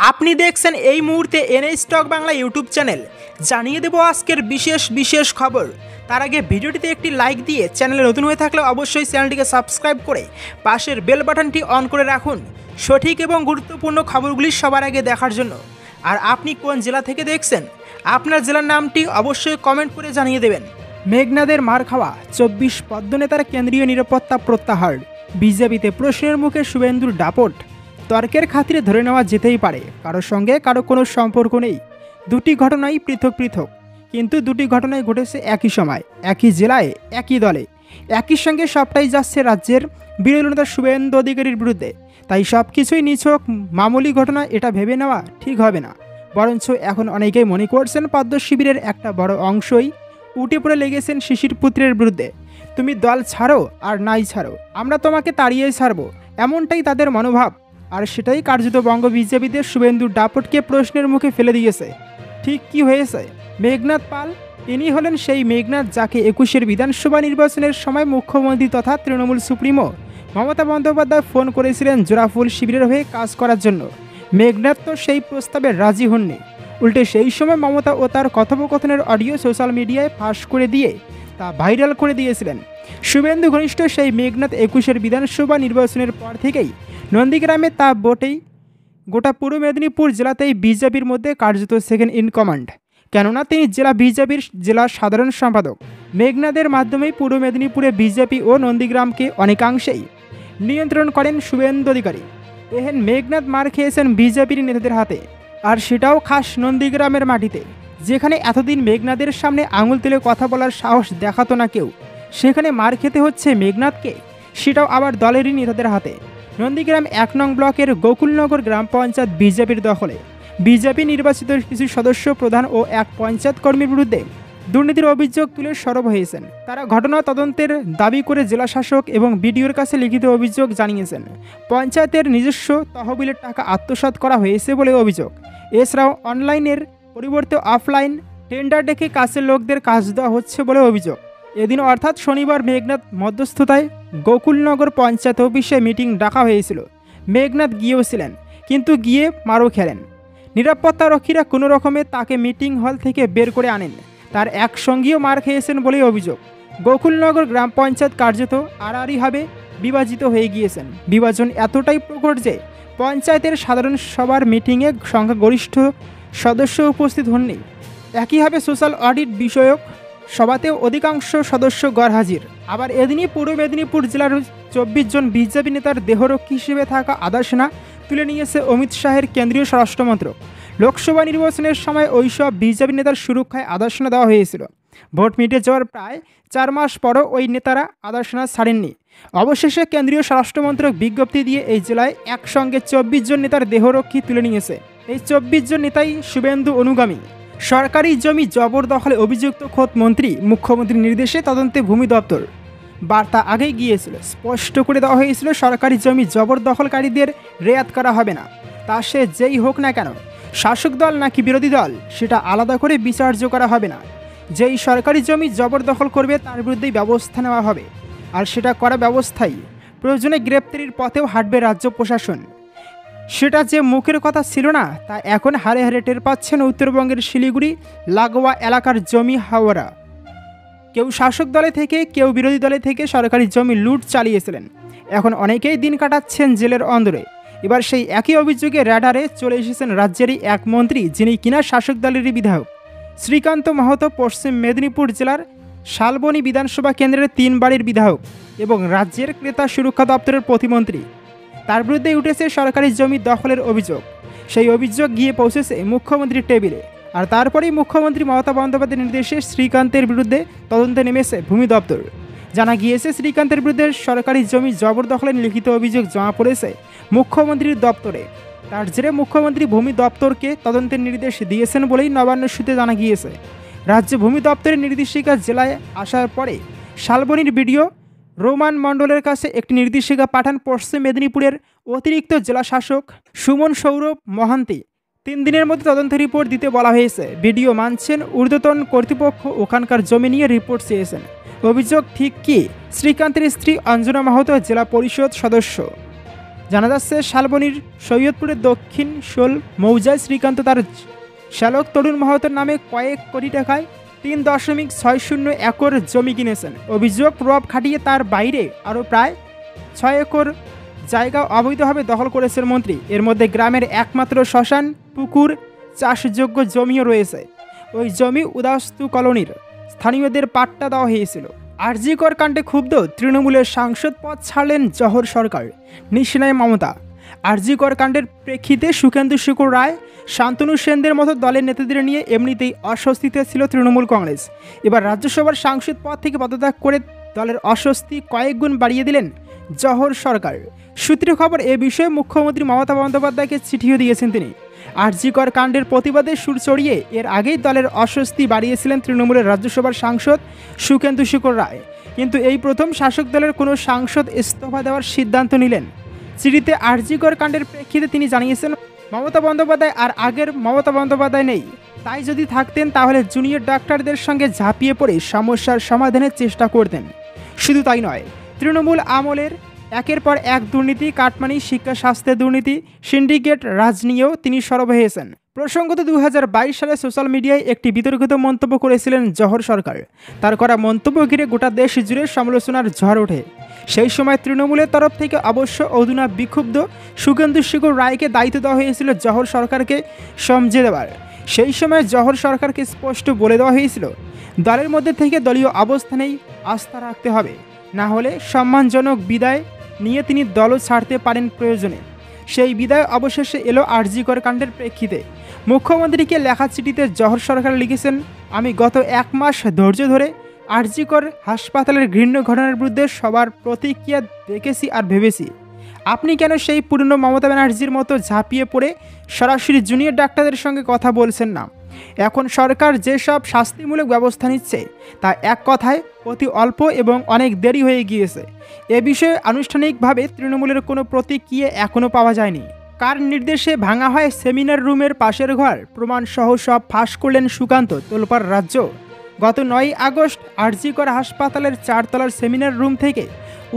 আপনি দেখছেন এই মুহূর্তে N A stock Bangla YouTube channel. জানিয়ে দেব আজকের বিশেষ খবর। তার আগে ভিডিওটিতে একটি লাইক দিয়ে চ্যানেলে নতুন হয়ে থাকলে অবশ্যই চ্যানেলটিকে সাবস্ক্রাইব করে পাশের বেল বাটনটি অন করে রাখুন সঠিক এবং গুরুত্বপূর্ণ খবরগুলি সবার আগে দেখার জন্য। আর আপনি কোন জেলা থেকে দেখছেন আপনার জেলার নামটি অবশ্যই কমেন্ট করে জানিয়ে দেবেন। মেঘনাদের মার খাওয়া 24 পদ্মনেতার কেন্দ্রীয় নিরাপত্তা প্রত্যাহার। বিজেপিতে প্রশ্নের মুখে শুভেন্দুর দাপট। তর্কের খাতিরে ধরে নেওয়া যেতেই পারে কারোর সঙ্গে কারো কোনো সম্পর্ক নেই। দুটি ঘটনাই পৃথক, কিন্তু দুটি ঘটনাই ঘটেছে একই সময়, একই জেলায়, একই দলে। একই সঙ্গে সবটাই যাচ্ছে রাজ্যের বিরোধী নেতা শুভেন্দু অধিকারীর বিরুদ্ধে। তাই সব কিছুই নিছক মামুলি ঘটনা এটা ভেবে নেওয়া ঠিক হবে না। বরঞ্চ এখন অনেকেই মনে করছেন পদ্ম শিবিরের একটা বড় অংশই উঠে পড়ে লেগেছেন শিশির পুত্রের বিরুদ্ধে। তুমি দল ছাড়ো আর নাই ছাড়ো, আমরা তোমাকে তাড়িয়ে ছাড়বো, এমনটাই তাদের মনোভাব। আর সেটাই কার্যত বঙ্গ বিজেপিতে শুভেন্দুর দাপটকে প্রশ্নের মুখে ফেলে দিয়েছে। ঠিক কি হয়েছে? মেঘনাদ পাল, ইনি হলেন সেই মেঘনাদ যাকে 21-এর বিধানসভা নির্বাচনের সময় মুখ্যমন্ত্রী তথা তৃণমূল সুপ্রিমো মমতা বন্দ্যোপাধ্যায় ফোন করেছিলেন জোড়াফুল শিবিরের হয়ে কাজ করার জন্য। মেঘনাদ তো সেই প্রস্তাবে রাজি হননি, উল্টে সেই সময় মমতা ও তার কথোপকথনের অডিও সোশ্যাল মিডিয়ায় ফাঁস করে দিয়ে তা ভাইরাল করে দিয়েছিলেন। শুভেন্দু ঘনিষ্ঠ সেই মেঘনাদ 21-এর বিধানসভা নির্বাচনের পর থেকেই নন্দীগ্রামে তা বটেই গোটা পূর্ব মেদিনীপুর জেলাতেই বিজেপির মধ্যে কার্যত সেকেন্ড ইন কমান্ড। কেননা তিনি জেলা বিজেপির জেলা সাধারণ সম্পাদক। মেঘনাদের মাধ্যমেই পূর্ব মেদিনীপুরে বিজেপি ও নন্দীগ্রামকে অনেকাংশেই নিয়ন্ত্রণ করেন শুভেন্দু অধিকারী। এহেন মেঘনাদ মার খেয়েছেন বিজেপির নেতাদের হাতে, আর সেটাও খাস নন্দীগ্রামের মাটিতে, যেখানে এতদিন মেঘনাদের সামনে আঙুল তুলে কথা বলার সাহস দেখাতো না কেউ। সেখানে মার খেতে হচ্ছে মেঘনাদকে, সেটাও আবার দলেরই নেতাদের হাতে। নন্দীগ্রাম 1 নং ব্লকের গোকুলনগর গ্রাম পঞ্চায়েত বিজেপির দখলে। বিজেপি নির্বাচিত কিছু সদস্য, প্রধান ও এক পঞ্চায়েত কর্মীর বিরুদ্ধে দুর্নীতির অভিযোগ তুলে সরব হয়েছেন। তারা ঘটনা তদন্তের দাবি করে জেলা শাসক এবং বিডিওর কাছে লিখিত অভিযোগ জানিয়েছেন। পঞ্চায়েতের নিজস্ব তহবিলের টাকা আত্মসাৎ করা হয়েছে বলে অভিযোগ। এছাড়াও অনলাইনের পরিবর্তে অফলাইন টেন্ডার ডেকে কাছের লোকদের কাজ দেওয়া হচ্ছে বলে অভিযোগ। এদিন অর্থাৎ শনিবার মেঘনাদ মধ্যস্থতায় গোকুলনগর পঞ্চায়েত অফিসে মিটিং ডাকা হয়েছিল। মেঘনাদ গিয়েওছিলেন, কিন্তু গিয়ে মারও খেলেন। নিরাপত্তা রক্ষীরা কোনো রকমে তাকে মিটিং হল থেকে বের করে আনেন। তার এক সঙ্গীও মার খেয়েছেন বলেই অভিযোগ। গোকুলনগর গ্রাম পঞ্চায়েত কার্যত আড়াআড়িভাবে বিভাজিত হয়ে গিয়েছেন। বিভাজন এতটাই প্রকট যে পঞ্চায়েতের সাধারণ সভার মিটিংয়ে সংখ্যাগরিষ্ঠ সদস্য উপস্থিত হননি। একইভাবে সোশ্যাল অডিট বিষয়ক সভাতেও অধিকাংশ সদস্য গরহাজির। আবার এদিনই পূর্ব মেদিনীপুর জেলার 24 জন বিজেপি নেতার দেহরক্ষী হিসেবে থাকা আদাসনা তুলে নিয়েছে অমিত শাহের কেন্দ্রীয় স্বরাষ্ট্রমন্ত্রক। লোকসভা নির্বাচনের সময় ওইসব বিজেপি নেতার সুরক্ষায় আদাসনা দেওয়া হয়েছিল। ভোট মিটে যাওয়ার প্রায় 4 মাস পরও ওই নেতারা আদাসনা ছাড়েননি। অবশেষে কেন্দ্রীয় স্বরাষ্ট্রমন্ত্রক বিজ্ঞপ্তি দিয়ে এই জেলায় একসঙ্গে 24 জন নেতার দেহরক্ষী তুলে নিয়েছে। এই 24 জন নেতাই শুভেন্দু অনুগামী। সরকারি জমি জবরদখলে অভিযুক্ত খোদ মন্ত্রী। মুখ্যমন্ত্রীর নির্দেশে তদন্তে ভূমি দপ্তর। বার্তা আগেই গিয়েছিল, স্পষ্ট করে দেওয়া হয়েছিল সরকারি জমি জবরদখলকারীদের রেয়াত করা হবে না। তা সে যেই হোক না কেন, শাসক দল নাকি বিরোধী দল, সেটা আলাদা করে বিচার্য করা হবে না। যেই সরকারি জমি জবরদখল করবে তার বিরুদ্ধেই ব্যবস্থা নেওয়া হবে। আর সেটা করা ব্যবস্থাই প্রয়োজনে গ্রেপ্তারির পথেও হাঁটবে রাজ্য প্রশাসন। সেটা যে মুখের কথা ছিল না, তা এখন হারে হারে টের পাচ্ছেন উত্তরবঙ্গের শিলিগুড়ি লাগোয়া এলাকার জমি হাওড়া। কেউ শাসক দলে থেকে, কেউ বিরোধী দলে থেকে সরকারি জমি লুট চালিয়েছিলেন। এখন অনেকেই দিন কাটাচ্ছেন জেলের অন্দরে। এবার সেই একই অভিযোগে র্যাডারে চলে এসেছেন রাজ্যেরই এক মন্ত্রী, যিনি কিনা শাসক দলেরই বিধায়ক। শ্রীকান্ত মাহাতো পশ্চিম মেদিনীপুর জেলার শালবনী বিধানসভা কেন্দ্রের 3 বাড়ির বিধায়ক এবং রাজ্যের ক্রেতা সুরক্ষা দপ্তরের প্রতিমন্ত্রী। তার বিরুদ্ধে উঠেছে সরকারি জমি দখলের অভিযোগ। সেই অভিযোগ গিয়ে পৌঁছেছে মুখ্যমন্ত্রীর টেবিলে। আর তারপরেই মুখ্যমন্ত্রী মমতা বন্দ্যোপাধ্যায়ের নির্দেশে শ্রীকান্তের বিরুদ্ধে তদন্তে নেমেছে ভূমি দপ্তর। জানা গিয়েছে শ্রীকান্তের বিরুদ্ধে সরকারি জমি জবরদখলের লিখিত অভিযোগ জমা পড়েছে মুখ্যমন্ত্রীর দপ্তরে। তার জেরে মুখ্যমন্ত্রী ভূমি দপ্তরকে তদন্তের নির্দেশ দিয়েছেন বলেই নবান্ন সূত্রে জানা গিয়েছে। রাজ্য ভূমি দপ্তরের নির্দেশিকা জেলায় আসার পরে শালবনীর বিডিও রোমান মণ্ডলের কাছে একটি নির্দেশিকা পাঠান পশ্চিম মেদিনীপুরের অতিরিক্ত জেলা শাসক সুমন সৌরভ মহান্তি। 3 দিনের মধ্যে তদন্ত রিপোর্ট দিতে বলা হয়েছে। বিডিও মানছেন ঊর্ধ্বতন কর্তৃপক্ষ ওখানকার জমি নিয়ে রিপোর্ট চেয়েছেন। অভিযোগ ঠিক কি? শ্রীকান্তের স্ত্রী অঞ্জনা মাহাতো জেলা পরিষদ সদস্য। জানা যাচ্ছে শালবনির সৈয়দপুরের দক্ষিণ শোল মৌজায় শ্রীকান্ত তার শ্যালক তরুণ মাহাতোর নামে কয়েক কোটি টাকায় 3.60 একর জমি কিনেছেন। অভিযোগ, প্রভাব খাটিয়ে তার বাইরে আরও প্রায় 6 একর জায়গা অবৈধভাবে দখল করেছেন মন্ত্রী। এর মধ্যে গ্রামের একমাত্র শ্মশান, পুকুর, চাষযোগ্য জমিও রয়েছে। ওই জমি উদাস্তু কলোনির স্থানীয়দের পাট্টা দেওয়া হয়েছিল। আরজি কর কাণ্ডে ক্ষুব্ধ তৃণমূলের সাংসদ পদ ছাড়লেন জহর সরকার, নিশানায় মমতা। আরজি কর কাণ্ডের প্রেক্ষিতে সুখেন্দু শেখর রায়, শান্তনু সেনদের মতো দলের নেতাদের নিয়ে এমনিতেই অস্বস্তিতে ছিল তৃণমূল কংগ্রেস। এবার রাজ্যসভার সাংসদ পদ থেকে পদত্যাগ করে দলের অস্বস্তি কয়েক গুণ বাড়িয়ে দিলেন জহর সরকার। সূত্রে খবর, এ বিষয়ে মুখ্যমন্ত্রী মমতা বন্দ্যোপাধ্যায়কে চিঠিও দিয়েছেন তিনি। আরজি কর কাণ্ডের প্রতিবাদে সুর চড়িয়ে এর আগেই দলের অস্বস্তি বাড়িয়েছিলেন তৃণমূলের রাজ্যসভার সাংসদ সুখেন্দু শেখর রায়। কিন্তু এই প্রথম শাসক দলের কোনো সাংসদ ইস্তফা দেওয়ার সিদ্ধান্ত নিলেন। চিঠিতে আরজি কর কাণ্ডের প্রেক্ষিতে তিনি জানিয়েছেন, মমতা বন্দ্যোপাধ্যায় আর আগের মমতা বন্দ্যোপাধ্যায় নেই। তাই যদি থাকতেন তাহলে জুনিয়র ডাক্তারদের সঙ্গে ঝাঁপিয়ে পড়ে সমস্যার সমাধানের চেষ্টা করতেন। শুধু তাই নয়, তৃণমূল আমলের একের পর এক দুর্নীতি, কাটমানি, শিক্ষা স্বাস্থ্যের দুর্নীতি, সিন্ডিকেট রাজ নিয়েও তিনি সরব হয়েছেন। প্রসঙ্গত 2022 সালে সোশ্যাল মিডিয়ায় একটি বিতর্কিত মন্তব্য করেছিলেন জহর সরকার। তার করা মন্তব্য ঘিরে গোটা দেশ জুড়ে সমালোচনার ঝড় ওঠে। সেই সময় তৃণমূলের তরফ থেকে অবশ্য অধুনা বিক্ষুব্ধ সুখেন্দু শেখর রায়কে দায়িত্ব দেওয়া হয়েছিল জহর সরকারকে সমঝে দেওয়ার। সেই সময় জহর সরকারকে স্পষ্ট বলে দেওয়া হয়েছিল, দলের মধ্যে থেকে দলীয় অবস্থানেই আস্থা রাখতে হবে, না হলে সম্মানজনক বিদায় নিয়ে তিনি দলও ছাড়তে পারেন প্রয়োজনে। সেই বিদায় অবশেষে এলো আরজি কর কাণ্ডের প্রেক্ষিতে। মুখ্যমন্ত্রীকে লেখা চিঠিতে জহর সরকার লিখেছেন, আমি গত 1 মাস ধৈর্য ধরে আরজি কর হাসপাতালের ঘৃণ্য ঘটনার বিরুদ্ধে সবার প্রতিক্রিয়া দেখেছি আর ভেবেছি, আপনি কেন সেই পুরনো মমতা ব্যানার্জির মতো ঝাঁপিয়ে পড়ে সরাসরি জুনিয়র ডাক্তারদের সঙ্গে কথা বলছেন না। এখন সরকার যেসব শাস্তিমূলক ব্যবস্থা নিচ্ছে তা এক কথায় অতি অল্প এবং অনেক দেরি হয়ে গিয়েছে। এ বিষয়ে আনুষ্ঠানিকভাবে তৃণমূলের কোনো প্রতিক্রিয়া এখনও পাওয়া যায়নি। কার নির্দেশে ভাঙা হয় সেমিনার রুমের পাশের ঘর, প্রমাণসহ সব ফাঁস করলেন সুকান্ত, তোলপাড় রাজ্য। গত 9 আগস্ট আরজি কর হাসপাতালের 4 তলার সেমিনার রুম থেকে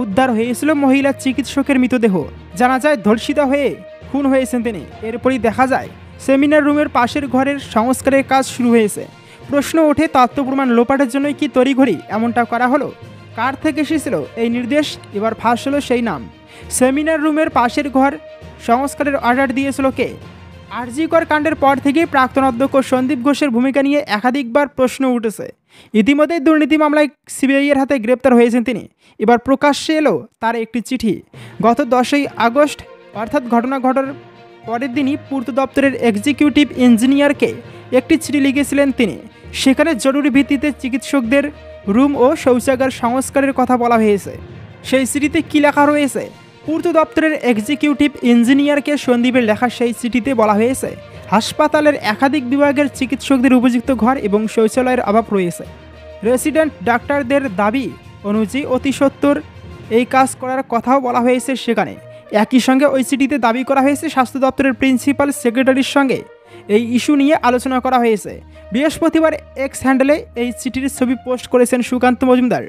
উদ্ধার হয়েছিল মহিলা চিকিৎসকের মৃতদেহ। জানা যায় ধর্ষিতা হয়ে খুন হয়েছেন তিনি। এরপরই দেখা যায় সেমিনার রুমের পাশের ঘরের সংস্কারের কাজ শুরু হয়েছে। প্রশ্ন ওঠে, তথ্য প্রমাণ লোপাটের জন্যই কি তড়িঘড়ি এমনটা করা হলো? কার থেকে এসেছিল এই নির্দেশ? এবার ফাঁস হলো সেই নাম। সেমিনার রুমের পাশের ঘর সংস্কারের অর্ডার দিয়েছিল কে? আরজি কর কাণ্ডের পর থেকে প্রাক্তন অধ্যক্ষ সন্দীপ ঘোষের ভূমিকা নিয়ে একাধিকবার প্রশ্ন উঠেছে। ইতিমধ্যেই দুর্নীতি মামলায় সিবিআইয়ের হাতে গ্রেপ্তার হয়েছেন তিনি। এবার প্রকাশ্যে এলো তার একটি চিঠি। গত 10ই আগস্ট অর্থাৎ ঘটনা ঘটার পরের দিনই পূর্ত দপ্তরের এক্সিকিউটিভ ইঞ্জিনিয়ারকে একটি চিঠি লিখেছিলেন তিনি। সেখানে জরুরি ভিত্তিতে চিকিৎসকদের রুম ও শৌচাগার সংস্কারের কথা বলা হয়েছে। সেই চিঠিতে কী লেখা রয়েছে? পূর্ত দপ্তরের এক্সিকিউটিভ ইঞ্জিনিয়ারকে সন্দীপের লেখা সেই চিঠিতে বলা হয়েছে, হাসপাতালের একাধিক বিভাগের চিকিৎসকদের উপযুক্ত ঘর এবং শৌচালয়ের অভাব রয়েছে। রেসিডেন্ট ডাক্তারদের দাবি অনুযায়ী অতি সত্বর এই কাজ করার কথাও বলা হয়েছে সেখানে। একই সঙ্গে ওই চিঠিতে দাবি করা হয়েছে স্বাস্থ্য দপ্তরের প্রিন্সিপাল সেক্রেটারির সঙ্গে এই ইস্যু নিয়ে আলোচনা করা হয়েছে। বৃহস্পতিবার এক্স হ্যান্ডেলে এই চিঠির ছবি পোস্ট করেছেন সুকান্ত মজুমদার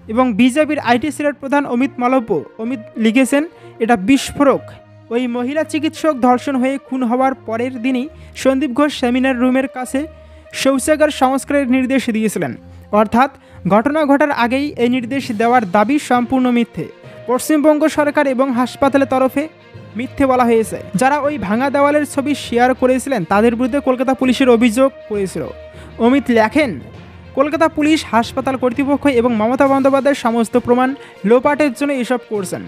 এবং বিজেপির আইটি সেলের প্রধান অমিত মালব্য। অমিত লিখেছেন, এটা বিস্ফোরক। ওই মহিলা চিকিৎসক ধর্ষণ হয়ে খুন হওয়ার পরের দিনই সন্দীপ ঘোষ সেমিনার রুমের কাছে শৌচাগার সংস্কারের নির্দেশ দিয়েছিলেন। অর্থাৎ ঘটনা ঘটার আগেই এই নির্দেশ দেওয়ার দাবি সম্পূর্ণ মিথ্যে। পশ্চিমবঙ্গ সরকার এবং হাসপাতালের তরফে মিথ্যে বলা হয়েছে। যারা ওই ভাঙা দেওয়ালের ছবি শেয়ার করেছিলেন তাদের বিরুদ্ধে কলকাতা পুলিশের অভিযোগ করেছিল। অমিত লেখেন, কলকাতা পুলিশ, হাসপাতাল কর্তৃপক্ষ এবং মমতা বন্দ্যোপাধ্যায়ের সমস্ত প্রমাণ লোপাটের জন্য এসব করছেন।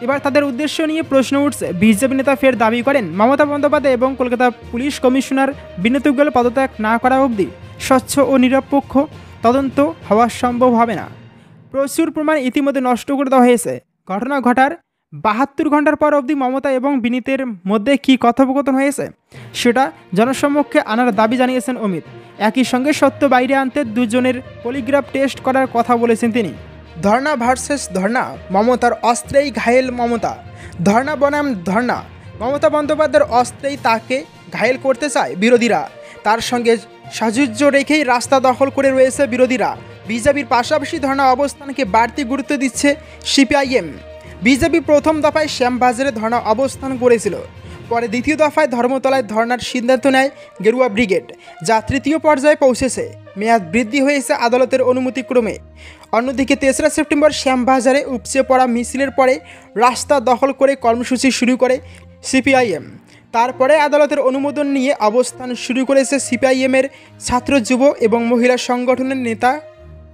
এবার তাদের উদ্দেশ্য নিয়ে প্রশ্ন উঠছে। বিজেপি নেতা ফের দাবি করেন, মমতা বন্দ্যোপাধ্যায় এবং কলকাতা পুলিশ কমিশনার বিনীত গোয়েল পদত্যাগ না করা অবধি স্বচ্ছ ও নিরপেক্ষ তদন্ত হওয়া সম্ভব হবে না। প্রচুর প্রমাণ ইতিমধ্যে নষ্ট করে দেওয়া হয়েছে। ঘটনা ঘটার 72 ঘন্টার পর অবধি মমতা এবং বিনীতের মধ্যে কী কথোপকথন হয়েছে সেটা জনসম্মুখে আনার দাবি জানিয়েছেন অমিত। একই সঙ্গে সত্য বাইরে আনতে দুজনের পলিগ্রাফ টেস্ট করার কথা বলেছেন তিনি। ধর্না ভার্সেস ধর্না, মমতার অস্ত্রেই ঘায়েল মমতা। ধর্না বনাম ধর্না, মমতা বন্দ্যোপাধ্যায়ের অস্ত্রেই তাকে ঘায়েল করতে চায় বিরোধীরা। তার সঙ্গে সাযুজ্য রেখেই রাস্তা দখল করে রয়েছে বিরোধীরা। বিজেপির পাশাপাশি ধর্না অবস্থানকে বাড়তি গুরুত্ব দিচ্ছে সিপিআইএম। বিজেপি প্রথম দফায় শ্যামবাজারে ধর্ণা অবস্থান করেছিল। পরে দ্বিতীয় দফায় ধর্মতলায় ধর্নার সিদ্ধান্ত নেয় গেরুয়া ব্রিগেড, যা তৃতীয় পর্যায়ে পৌঁছেছে। মেয়াদ বৃদ্ধি হয়েছে আদালতের অনুমতিক্রমে। অন্যদিকে 3রা সেপ্টেম্বর শ্যামবাজারে উপচে পড়া মিছিলের পরে রাস্তা দখল করে কর্মসূচি শুরু করে সিপিআইএম। তারপরে আদালতের অনুমোদন নিয়ে অবস্থান শুরু করেছে সিপিআইএমের ছাত্র, যুব এবং মহিলা সংগঠনের নেতা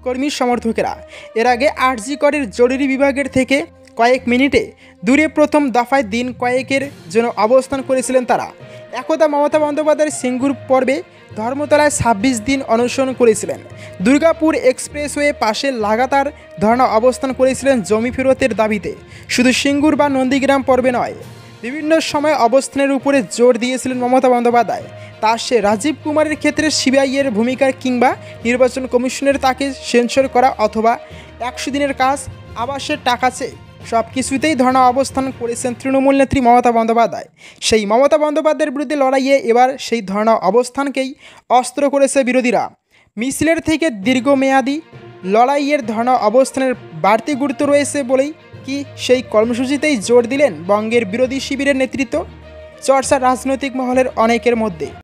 কর্মী সমর্থকেরা। এর আগে আরজি করের জরুরি বিভাগের থেকে কয়েক মিনিটে দূরে প্রথম দফায় দিন কয়েকের জন্য অবস্থান করেছিলেন তারা। একদা মমতা বন্দ্যোপাধ্যায়ের সিঙ্গুর পর্বে ধর্মতলায় 26 দিন অনশন করেছিলেন। দুর্গাপুর এক্সপ্রেসওয়ে পাশে লাগাতার ধর্ণা অবস্থান করেছিলেন জমি ফেরতের দাবিতে। শুধু সিঙ্গুর বা নন্দীগ্রাম পর্বে নয়, বিভিন্ন সময় অবস্থানের উপরে জোর দিয়েছিলেন মমতা বন্দ্যোপাধ্যায়। তা সে রাজীব কুমারের ক্ষেত্রে সিবিআইয়ের ভূমিকা কিংবা নির্বাচন কমিশনের তাকে সেন্সর করা অথবা 100 দিনের কাজ, আবাসের টাকা চেয়ে সব কিছুতেই ধর্ণা অবস্থান করেছেন তৃণমূল নেত্রী মমতা বন্দ্যোপাধ্যায়। সেই মমতা বন্দ্যোপাধ্যায়ের বিরুদ্ধে লড়াইয়ে এবার সেই ধর্ণা অবস্থানকেই অস্ত্র করেছে বিরোধীরা। মিছিলের থেকে দীর্ঘমেয়াদী লড়াইয়ের ধর্ণা অবস্থানের বাড়তি গুরুত্ব রয়েছে বলেই কি সেই কর্মসূচিতেই জোর দিলেন বঙ্গের বিরোধী শিবিরের নেতৃত্ব? চর্চা রাজনৈতিক মহলের অনেকের মধ্যে।